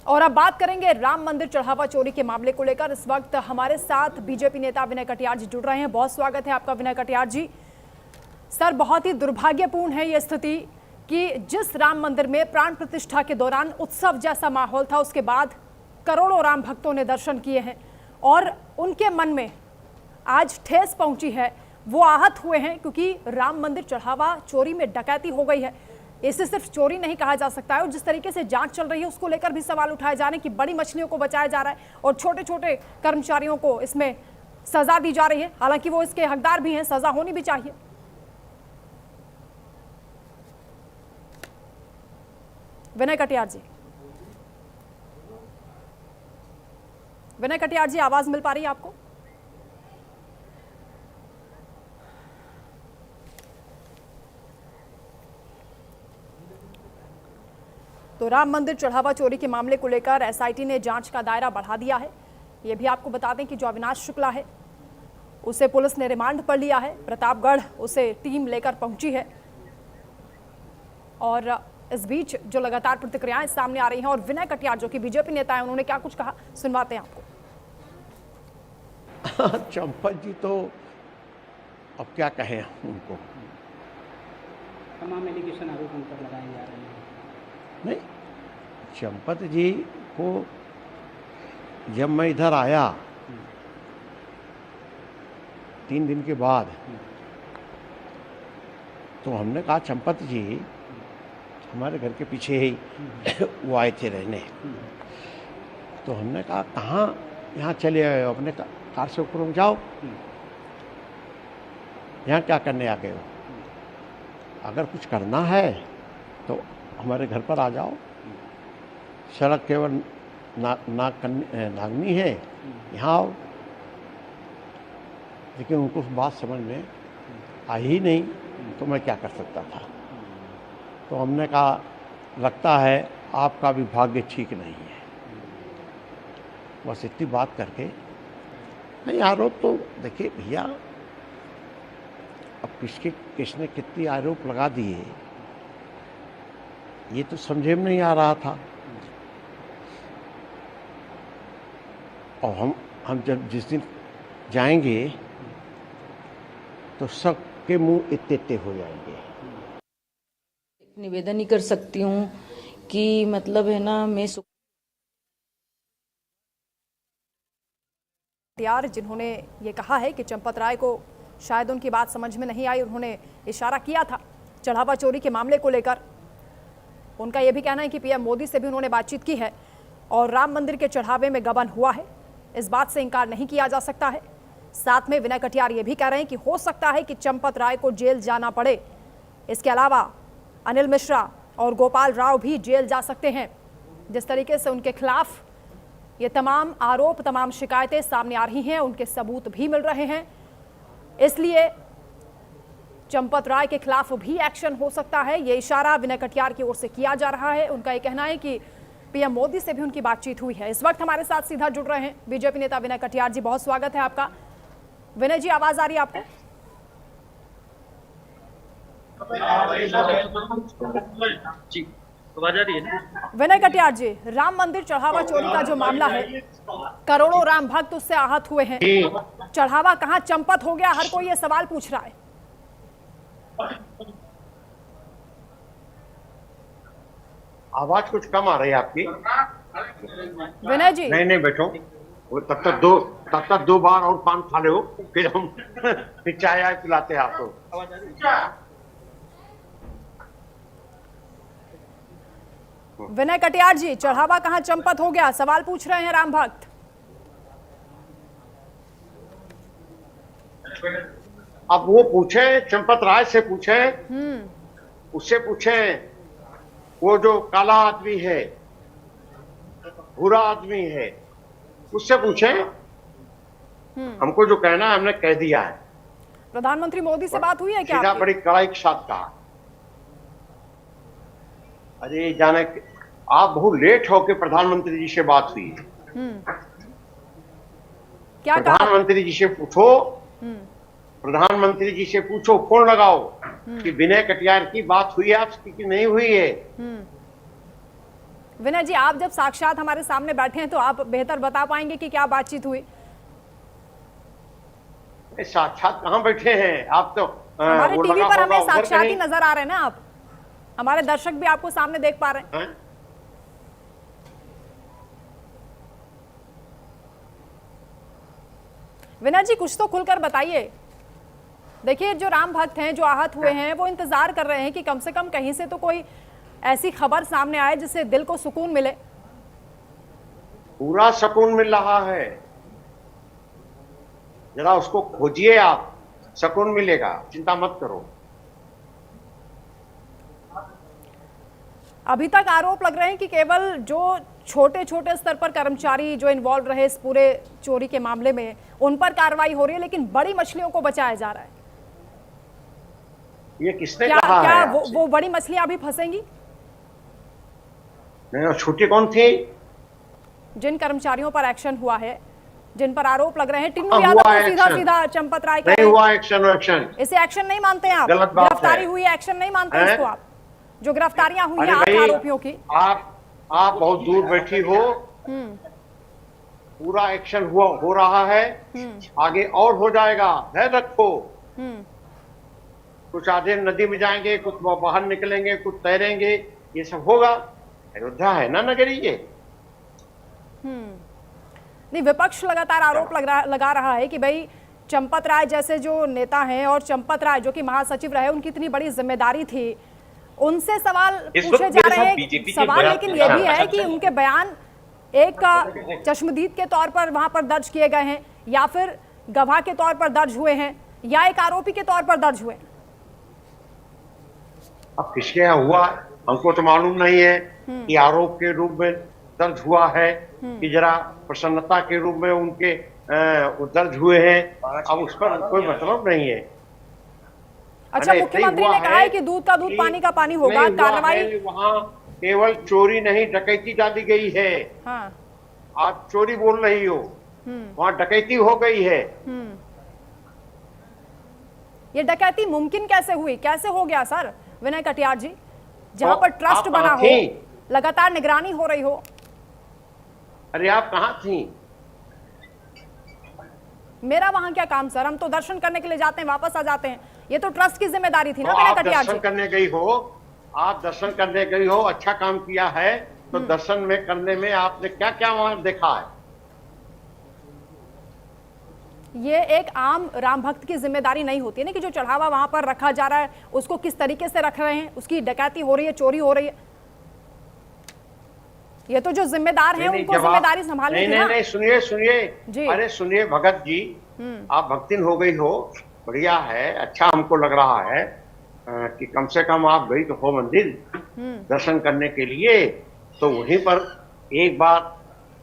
और अब बात करेंगे राम मंदिर चढ़ावा चोरी के मामले को लेकर। इस वक्त हमारे साथ बीजेपी नेता विनय कटियार जी जुड़ रहे हैं। बहुत स्वागत है आपका विनय कटियार जी। सर, बहुत ही दुर्भाग्यपूर्ण है ये स्थिति कि जिस राम मंदिर में प्राण प्रतिष्ठा के दौरान उत्सव जैसा माहौल था, उसके बाद करोड़ों राम भक्तों ने दर्शन किए हैं और उनके मन में आज ठेस पहुंची है, वो आहत हुए हैं क्योंकि राम मंदिर चढ़ावा चोरी में डकैती हो गई है। इसे सिर्फ चोरी नहीं कहा जा सकता है और जिस तरीके से जांच चल रही है उसको लेकर भी सवाल उठाए जा रहे हैं कि बड़ी मछलियों को बचाया जा रहा है और छोटे छोटे कर्मचारियों को इसमें सजा दी जा रही है, हालांकि वो इसके हकदार भी हैं, सजा होनी भी चाहिए। विनय कटियार जी, विनय कटियार जी, आवाज मिल पा रही है आपको? तो राम मंदिर चढ़ावा चोरी के मामले को लेकर एसआईटी ने जांच का दायरा बढ़ा दिया है। ये भी आपको बता दें कि जो अविनाश शुक्ला है उसे पुलिस ने रिमांड पर लिया है। प्रतापगढ़ उसे टीम लेकर पहुंची है और इस बीच जो लगातार प्रतिक्रियाएं सामने आ रही हैं और विनय कटियार जो कि बीजेपी नेता है, उन्होंने क्या कुछ कहा, सुनवाते हैं आपको। चंपत जी तो अब क्या कहें उनको, तमाम एलिगेशन आरोप उन पर लगाए जा रहे हैं। नहीं, चंपत जी को जब मैं इधर आया 3 दिन के बाद, तो हमने कहा चंपत जी हमारे घर के पीछे ही वो आए थे रहने, तो हमने कहा कहाँ यहाँ चले आए हो, अपने कार से ऊपर जाओ, यहाँ क्या करने आ गए हो, अगर कुछ करना है तो हमारे घर पर आ जाओ, सड़क केवल नागनी है, यहाँ आओ। लेकिन उनको उस बात समझ में आई ही नहीं, तो मैं क्या कर सकता था। तो हमने कहा लगता है आपका भी भाग्य ठीक नहीं है, बस इतनी बात करके नहीं। आरोप तो देखिए भैया, अब किसने कितनी आरोप लगा दिए ये तो समझे में नहीं आ रहा था। और हम जब जिस दिन जाएंगे तो सबके मुंह इत्ते हो जाएंगे। निवेदन ही कर सकती हूँ कि मतलब है ना, मैं कटियार जिन्होंने ये कहा है कि चंपत राय को शायद उनकी बात समझ में नहीं आई, उन्होंने इशारा किया था चढ़ावा चोरी के मामले को लेकर। उनका यह भी कहना है कि पीएम मोदी से भी उन्होंने बातचीत की है और राम मंदिर के चढ़ावे में गबन हुआ है, इस बात से इनकार नहीं किया जा सकता है। साथ में विनय कटियार ये भी कह रहे हैं कि हो सकता है कि चंपत राय को जेल जाना पड़े। इसके अलावा अनिल मिश्रा और गोपाल राव भी जेल जा सकते हैं। जिस तरीके से उनके खिलाफ ये तमाम आरोप, तमाम शिकायतें सामने आ रही हैं, उनके सबूत भी मिल रहे हैं, इसलिए चंपत राय के खिलाफ भी एक्शन हो सकता है। ये इशारा विनय कटियार की ओर से किया जा रहा है। उनका ये कहना है कि पीएम मोदी से भी उनकी बातचीत हुई है। इस वक्त हमारे साथ सीधा जुड़ रहे हैं बीजेपी नेता विनय कटियार जी। बहुत स्वागत है आपका। विनय जी, आवाज आ रही है आपको? जी, आवाज आ रही है। विनय कटियार जी, राम मंदिर चढ़ावा चोरी का जो मामला है, करोड़ों राम भक्त उससे आहत हुए हैं। चढ़ावा कहां चंपत हो गया, हर कोई ये सवाल पूछ रहा है। आवाज कुछ कम आ रही है आपकी विनय जी। नहीं बैठो, वो तब तक दो बार और पान खा लो, फिर हम फिर चाय पिलाते हैं आपको। विनय कटियार जी, चढ़ावा कहां चंपत हो गया, सवाल पूछ रहे हैं राम भक्त। अब वो पूछे, चंपत राय से पूछे, उससे पूछे, वो जो काला आदमी है, बुरा आदमी है, उससे पूछे। हमको जो कहना है हमने कह दिया है। प्रधानमंत्री मोदी से बात हुई है क्या? सीधा बड़ी कड़ाई के साथ कहा। अरे जाने, आप बहुत लेट होके प्रधानमंत्री जी से बात हुई है। क्या प्रधानमंत्री जी से पूछो, प्रधानमंत्री जी से पूछो, फोन लगाओ कि विनय कटियार की बात हुई है आपकी कि नहीं हुई है। विनय जी, आप जब साक्षात हमारे सामने बैठे हैं तो आप बेहतर बता पाएंगे कि क्या बातचीत हुई। साक्षात कहाँ बैठे हैं आप तो हमारे वो टीवी लगा पर होगा हमें उधर साक्षात ही कहीं। नजर आ रहे हैं ना आप, हमारे दर्शक भी आपको सामने देख पा रहे हैं। हैं? विनय जी, कुछ तो खुलकर बताइए। देखिए, जो राम भक्त हैं, जो आहत हुए हैं, वो इंतजार कर रहे हैं कि कम से कम कहीं से तो कोई ऐसी खबर सामने आए जिससे दिल को सुकून मिले। पूरा सुकून मिल रहा है, जरा उसको खोजिए आप, सुकून मिलेगा, चिंता मत करो। अभी तक आरोप लग रहे हैं कि केवल जो छोटे छोटे स्तर पर कर्मचारी जो इन्वॉल्व रहे इस पूरे चोरी के मामले में, उन पर कार्रवाई हो रही है, लेकिन बड़ी मछलियों को बचाया जा रहा है। ये किसने क्या कहा क्या है वो बड़ी मछलियां अभी फंसेंगी? नहीं, छोटी कौन थी? जिन कर्मचारियों पर एक्शन हुआ है, जिन पर आरोप लग रहे हैं, टिन्नू हाँ, यादव हुआ को सीधा एक्शन। सीधा चंपत राय नहीं हुआ एक्शन, एक्शन इसे एक्शन नहीं मानते हैं आप? गलत बात गिरफ्तारी है। हुई है, एक्शन नहीं मानते हैं हैं? इसको आप? जो गिरफ्तारियां हुई अरे हैं 8 भाई, आरोपियों की। आप बहुत दूर बैठी हो, पूरा एक्शन हुआ हो रहा है, आगे और हो जाएगा, धैर्य रखो। कुछ आधे नदी में जाएंगे, कुछ बाहर निकलेंगे, कुछ तैरेंगे, ये सब होगा। अयोध्या है ना नगरी ये। नहीं, विपक्ष लगातार आरोप लगा रहा है कि भाई चंपत राय जैसे जो नेता हैं, और चंपत राय जो कि महासचिव रहे, उनकी इतनी बड़ी जिम्मेदारी थी, उनसे सवाल पूछे जा रहे हैं। सवाल लेकिन ये भी है कि उनके बयान एक चश्मदीद के तौर पर वहां पर दर्ज किए गए हैं, या फिर गवाह के तौर पर दर्ज हुए हैं, या एक आरोपी के तौर पर दर्ज हुए हैं। अब किसके यहाँ हुआ हमको तो मालूम नहीं है कि आरोप के रूप में दर्ज हुआ है कि जरा प्रसन्नता के रूप में उनके वो दर्ज हुए हैं। अब उस पर कोई मतलब नहीं है। अच्छा, मुख्यमंत्री ने कहा है कि दूध का दूध पानी का पानी होगा, कार्रवाई। वहाँ केवल चोरी नहीं, डकैती डाली गई है। हाँ, आप चोरी बोल रही हो, वहाँ डकैती हो गई है। ये डकैती मुमकिन कैसे हुई, कैसे हो गया सर विनय कटियार जी? जहां पर ट्रस्ट आप बना कहाँ हो, थी? लगातार निगरानी हो रही हो। अरे आप कहाँ थी? मेरा वहां क्या काम सर, हम तो दर्शन करने के लिए जाते हैं, वापस आ जाते हैं। ये तो ट्रस्ट की जिम्मेदारी थी ना तो विनय आप कटियार दर्शन जी। करने गई हो, आप दर्शन करने गई हो, अच्छा काम किया है, तो दर्शन में करने में आपने क्या क्या वहां देखा है? ये एक आम राम भक्त की जिम्मेदारी नहीं होती है ना कि जो चढ़ावा वहां पर रखा जा रहा है उसको किस तरीके से रख रहे हैं, उसकी डकैती हो रही है, चोरी हो रही है। ये तो जो जिम्मेदार हैं उनको जिम्मेदारी संभालनी थी ना। नहीं, सुनिए जी। अरे सुनिए भगत जी, आप भक्तिन हो गई हो, बढ़िया है, अच्छा हमको लग रहा है कि कम से कम आप गई तो हो मंदिर दर्शन करने के लिए, तो वहीं पर एक बार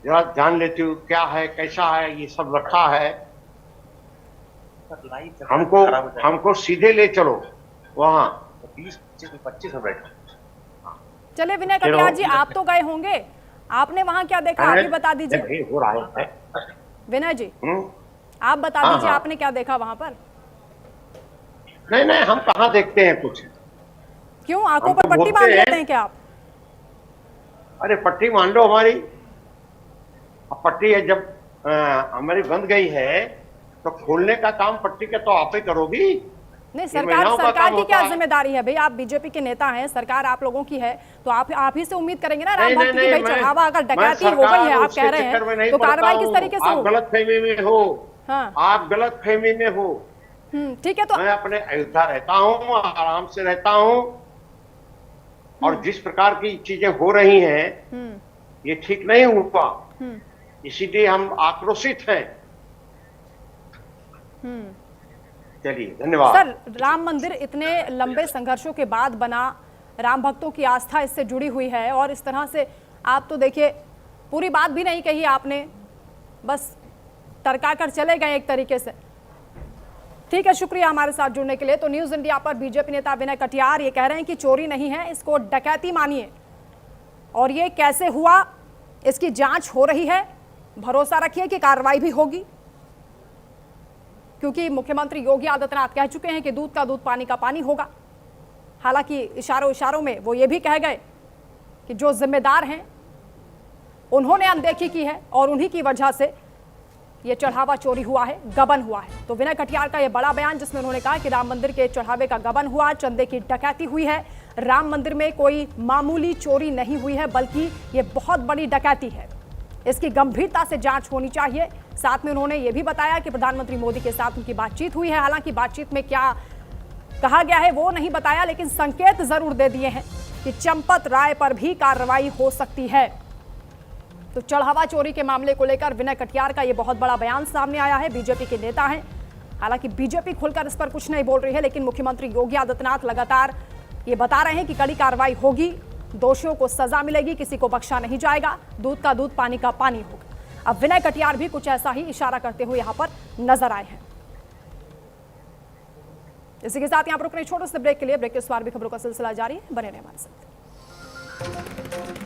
जरा जान लेती हूँ क्या है, कैसा है, ये सब रखा है। हमको सीधे ले चलो वहाँ। 20-25 बैठे। चले विनय कटियार जी, आप तो गए होंगे, आपने वहां क्या देखा अभी बता दीजिए। हो रहा है विनय जी, आप बता दीजिए आपने क्या देखा वहां पर। नहीं, हम कहाँ देखते हैं कुछ। क्यों, आंखों हम पर तो पट्टी बोलते बांध हैं। लेते हैं क्या आप? अरे पट्टी मान लो हमारी, अब पट्टी है जब हमारी बंद गई है तो खोलने का काम पट्टी का तो आप ही करोगी। नहीं, महिलाओं का सरकार काम की होता क्या है। जिम्मेदारी है भाई? आप बीजेपी के नेता हैं, सरकार आप लोगों की है, तो आप ही से उम्मीद करेंगे ना राम नहीं, भक्त की नहीं, भाई मैं- चढ़ावा अगर मैं डकैती हो सरकार गई है, आप उसके कह रहे चक्कर में नहीं हैं, तो पड़ता कार्रवाई किस हूँ। तरीके से आप हो? गलत फहमी में हो। हाँ, आप गलत फहमी में हो। ठीक है। तो मैं अपने अयोध्या रहता हूँ, आराम से रहता हूँ, और जिस प्रकार की चीजें हो रही हैं ये ठीक नहीं हुआ, इसीलिए हम आक्रोशित हैं। चलिए, धन्यवाद। सर, राम मंदिर इतने लंबे संघर्षों के बाद बना, राम भक्तों की आस्था इससे जुड़ी हुई है, और इस तरह से आप तो देखिए पूरी बात भी नहीं कही आपने, बस तर्का कर चले गए एक तरीके से। ठीक है, शुक्रिया हमारे साथ जुड़ने के लिए। तो न्यूज इंडिया पर बीजेपी नेता विनय कटियार ये कह रहे हैं कि चोरी नहीं है, इसको डकैती मानिए, और ये कैसे हुआ इसकी जांच हो रही है, भरोसा रखिए कि कार्रवाई भी होगी, क्योंकि मुख्यमंत्री योगी आदित्यनाथ कह चुके हैं कि दूध का दूध पानी का पानी होगा। हालांकि इशारों में वो ये भी कह गए कि जो जिम्मेदार हैं उन्होंने अनदेखी की है और उन्हीं की वजह से ये चढ़ावा चोरी हुआ है, गबन हुआ है। तो विनय कटियार का ये बड़ा बयान जिसमें उन्होंने कहा कि राम मंदिर के चढ़ावे का गबन हुआ, चंदे की डकैती हुई है। राम मंदिर में कोई मामूली चोरी नहीं हुई है, बल्कि ये बहुत बड़ी डकैती है। इसकी गंभीरता से जांच होनी चाहिए। साथ में उन्होंने ये भी बताया कि प्रधानमंत्री मोदी के साथ उनकी बातचीत हुई है। हालांकि बातचीत में क्या कहा गया है वो नहीं बताया, लेकिन संकेत जरूर दे दिए हैं कि चंपत राय पर भी कार्रवाई हो सकती है। तो चढ़ावा चोरी के मामले को लेकर विनय कटियार का ये बहुत बड़ा बयान सामने आया है। बीजेपी के नेता हैं, हालांकि बीजेपी खुलकर इस पर कुछ नहीं बोल रही है, लेकिन मुख्यमंत्री योगी आदित्यनाथ लगातार ये बता रहे हैं कि कड़ी कार्रवाई होगी, दोषियों को सजा मिलेगी, किसी को बख्शा नहीं जाएगा, दूध का दूध पानी का पानी होगा। अब विनय कटियार भी कुछ ऐसा ही इशारा करते हुए यहां पर नजर आए हैं। इसी के साथ यहां पर रुकने छोटे से ब्रेक के लिए, ब्रेक के इस बार भी खबरों का सिलसिला जारी है, बने रहे हमारे साथ।